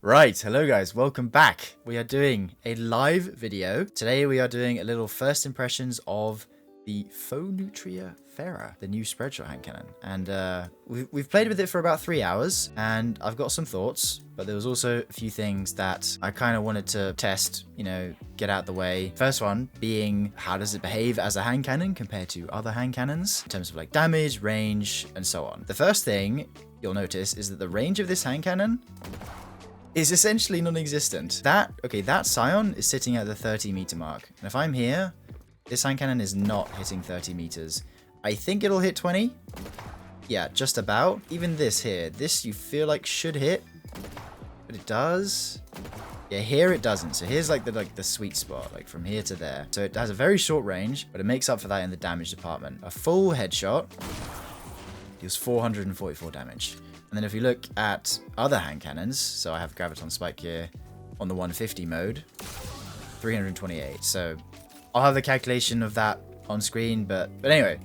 Right, hello guys, welcome back. We are doing a live video. Today we are doing a little first impressions of the Phoneutria Fera, the new Spreadshot hand cannon. And we've played with it for about 3 hours, and I've got some thoughts, but there was also a few things that I kind of wanted to test, get out the way. First one being, how does it behave as a hand cannon compared to other hand cannons in terms of like damage, range, and so on. The first thing you'll notice is that the range of this hand cannon is essentially non-existent. That Scion is sitting at the 30-meter mark. And if I'm here, this hand cannon is not hitting 30 meters. I think it'll hit 20. Yeah, just about. Even this here, this you feel like should hit, but it does. Yeah, here it doesn't. So here's like the sweet spot, like from here to there. So it has a very short range, but it makes up for that in the damage department. A full headshot deals 444 damage. And then if you look at other hand cannons, so I have Graviton Spike here on the 150 mode, 328. So I'll have the calculation of that on screen, but anyway,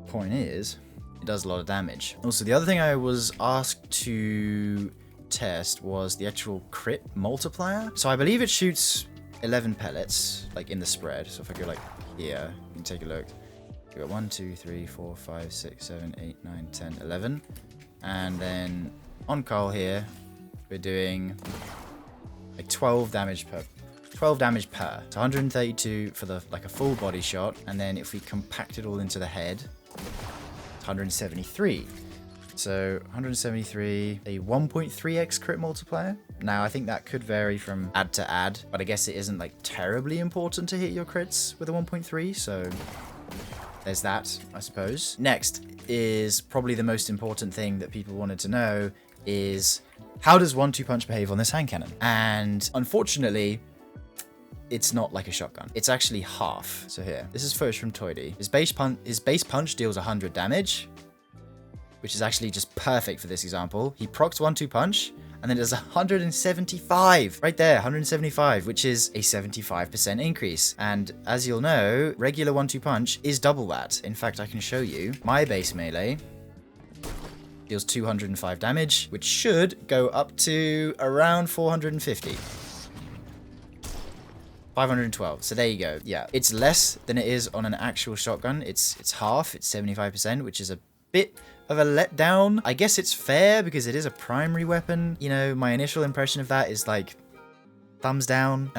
point is, it does a lot of damage. Also, the other thing I was asked to test was the actual crit multiplier. So I believe it shoots 11 pellets, like in the spread. So if I go like here, you can take a look. We got 1, 2, 3, 4, 5, 6, 7, 8, 9, 10, 11. And then on Carl here, we're doing like 12 damage per. So 132 for the a full body shot, and then if we compact it all into the head, it's 173. So 173, a 1.3x crit multiplier. Now I think that could vary from ad to ad, but I guess it isn't like terribly important to hit your crits with a 1.3, so there's that, I suppose. Next is probably the most important thing that people wanted to know is, how does 1-2 punch behave on this hand cannon? And unfortunately, it's not like a shotgun. It's actually half. So here, this is footage from Toydy. His base punch deals 100 damage, which is actually just perfect for this example. He procs 1-2 punch, and then does 175. Right there, 175, which is a 75% increase. And as you'll know, regular 1-2 punch is double that. In fact, I can show you. My base melee deals 205 damage, which should go up to around 450. 512. So there you go. Yeah, it's less than it is on an actual shotgun. It's half. It's 75%, which is a bit of a letdown. I guess it's fair because it is a primary weapon. My initial impression of that is like thumbs down.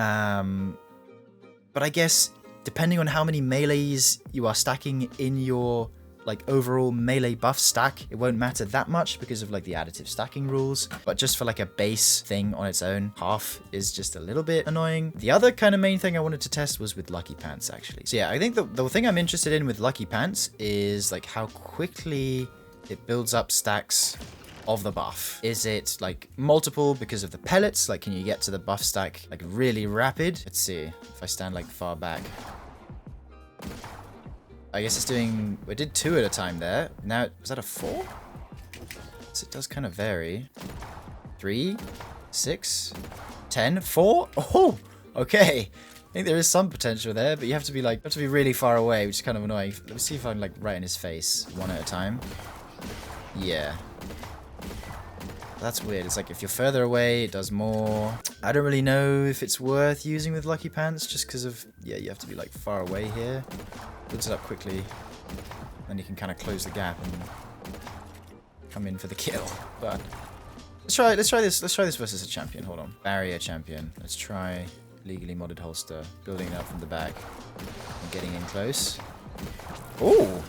But I guess depending on how many melees you are stacking in your overall melee buff stack, it won't matter that much because of the additive stacking rules. But just for a base thing on its own, half is just a little bit annoying. The other kind of main thing I wanted to test was with Lucky Pants, actually. So yeah, I think the thing I'm interested in with Lucky Pants is how quickly it builds up stacks of the buff. Is it multiple because of the pellets? Can you get to the buff stack really rapid? Let's see if I stand far back. I guess it's doing, we did 2 at a time there. Now, was that a 4? So it does kind of vary. 3, 6, 10, 4? Oh, okay. I think there is some potential there, but you have to be really far away, which is kind of annoying. Let me see if I'm right in his face, 1 at a time. Yeah. That's weird. It's if you're further away, it does more. I don't really know if it's worth using with Lucky Pants, just because of, yeah, you have to be far away here. Builds it up quickly, then you can kind of close the gap and come in for the kill. But let's try this versus a champion. Hold on, barrier champion. Let's try legally modded holster, building it up from the back and getting in close. Ooh,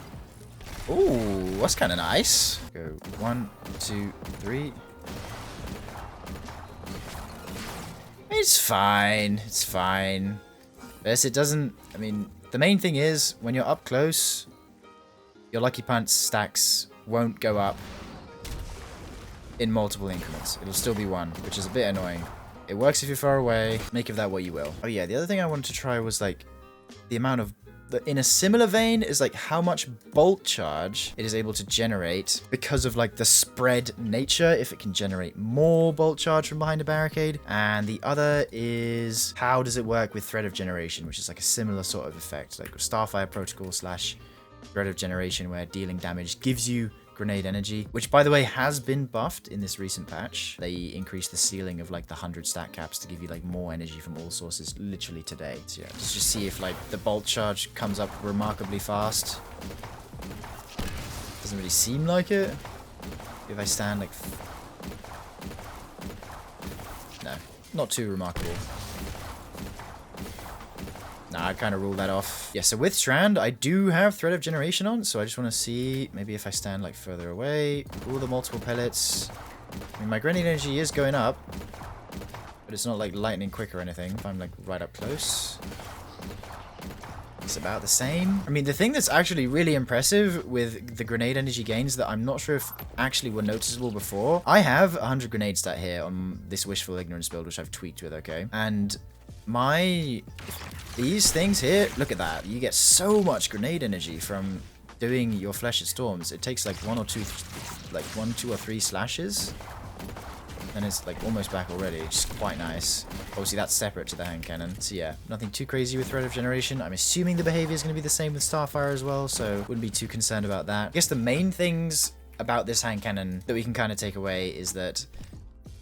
that's kind of nice. Go 1, 2, 3. It's fine. It's fine. Yes, it doesn't. I mean, the main thing is, when you're up close, your Lucky Pants stacks won't go up in multiple increments. It'll still be 1, which is a bit annoying. It works if you're far away. Make of that what you will. Oh yeah, the other thing I wanted to try was the amount of, in a similar vein, is how much bolt charge it is able to generate because of the spread nature, if it can generate more bolt charge from behind a barricade. And the other is, how does it work with threat of generation, which is a similar sort of effect, Starfire protocol / threat of generation, where dealing damage gives you grenade energy, which by the way has been buffed in this recent patch. They increased the ceiling of like the 100 stat caps to give you like more energy from all sources literally today. So yeah, let's just see if like the bolt charge comes up remarkably fast. Doesn't really seem like it. If I stand like... No, not too remarkable. Nah, I kind of ruled that off. Yeah, so with Strand, I do have Thread of Generation on, so I just want to see maybe if I stand like further away. All the multiple pellets. I mean, my grenade energy is going up, but it's not like lightning quick or anything. If I'm like right up close, it's about the same. I mean, the thing that's actually really impressive with the grenade energy gains that I'm not sure if actually were noticeable before. I have 100 grenade stat here on this Wishful Ignorance build, which I've tweaked with, okay? And these things here, look at that. You get so much grenade energy from doing your Flesh of Storms. It takes like one, two, or three slashes. And it's like almost back already, which is quite nice. Obviously that's separate to the hand cannon. So yeah, nothing too crazy with Thread of Generation. I'm assuming the behavior is going to be the same with Starfire as well, so wouldn't be too concerned about that. I guess the main things about this hand cannon that we can kind of take away is that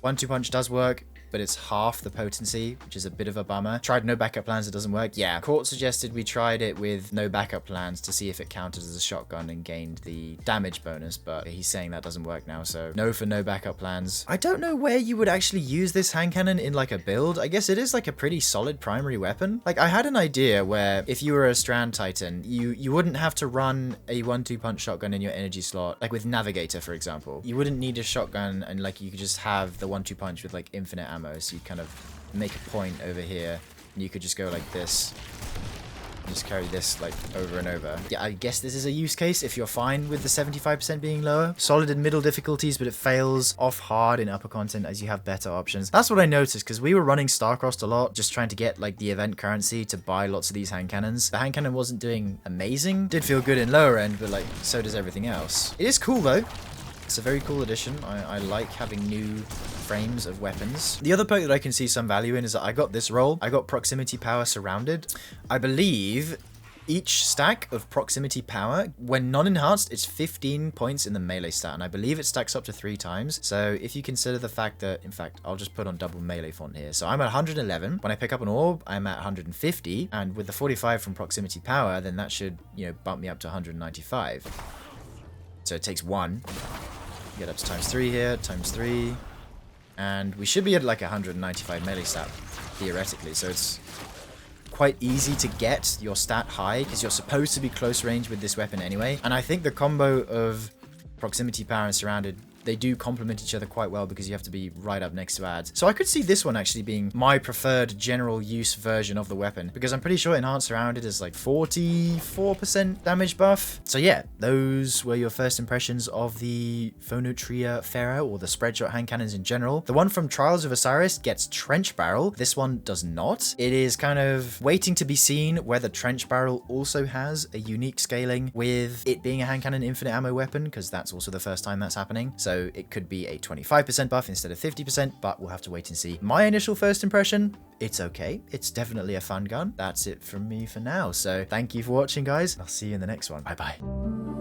1-2 punch does work, but it's half the potency, which is a bit of a bummer. Tried no backup plans, it doesn't work. Yeah, Court suggested we tried it with no backup plans to see if it counted as a shotgun and gained the damage bonus, but he's saying that doesn't work now, so no for no backup plans. I don't know where you would actually use this hand cannon in like a build. I guess it is like a pretty solid primary weapon. Like I had an idea where if you were a Strand Titan, you wouldn't have to run a 1-2 punch shotgun in your energy slot, like with Navigator, for example. You wouldn't need a shotgun and like you could just have the 1-2 punch with like infinite ammo. So you kind of make a point over here and you could just go like this and just carry this like over and over. Yeah, I guess this is a use case if you're fine with the 75% being lower. Solid in middle difficulties, but it fails off hard in upper content as you have better options. That's what I noticed because we were running Starcrossed a lot, just trying to get like the event currency to buy lots of these hand cannons. The hand cannon wasn't doing amazing. Did feel good in lower end, but like so does everything else. It is cool though. It's a very cool addition. I like having new frames of weapons. The other perk that I can see some value in is that I got this roll. I got proximity power surrounded. I believe each stack of proximity power, when non-enhanced, it's 15 points in the melee stat, and I believe it stacks up to 3 times. So if you consider the fact that, in fact, I'll just put on double melee font here. So I'm at 111. When I pick up an orb, I'm at 150, and with the 45 from proximity power, then that should, you know, bump me up to 195. So it takes 1. Get up to ×3 here, ×3. And we should be at like 195 melee stat, theoretically. So it's quite easy to get your stat high, because you're supposed to be close range with this weapon anyway. And I think the combo of proximity power and surrounded, they do complement each other quite well because you have to be right up next to ads. So I could see this one actually being my preferred general use version of the weapon, because I'm pretty sure enhanced surrounded is like 44% damage buff. So yeah, those were your first impressions of the Phoneutria Fera, or the Spreadshot hand cannons in general. The one from Trials of Osiris gets trench barrel. This one does not. It is kind of waiting to be seen whether trench barrel also has a unique scaling with it being a hand cannon infinite ammo weapon, because that's also the first time that's happening. So it could be a 25% buff instead of 50%, but we'll have to wait and see. My initial first impression, it's okay. It's definitely a fun gun. That's it from me for now. So thank you for watching, guys. I'll see you in the next one. Bye-bye.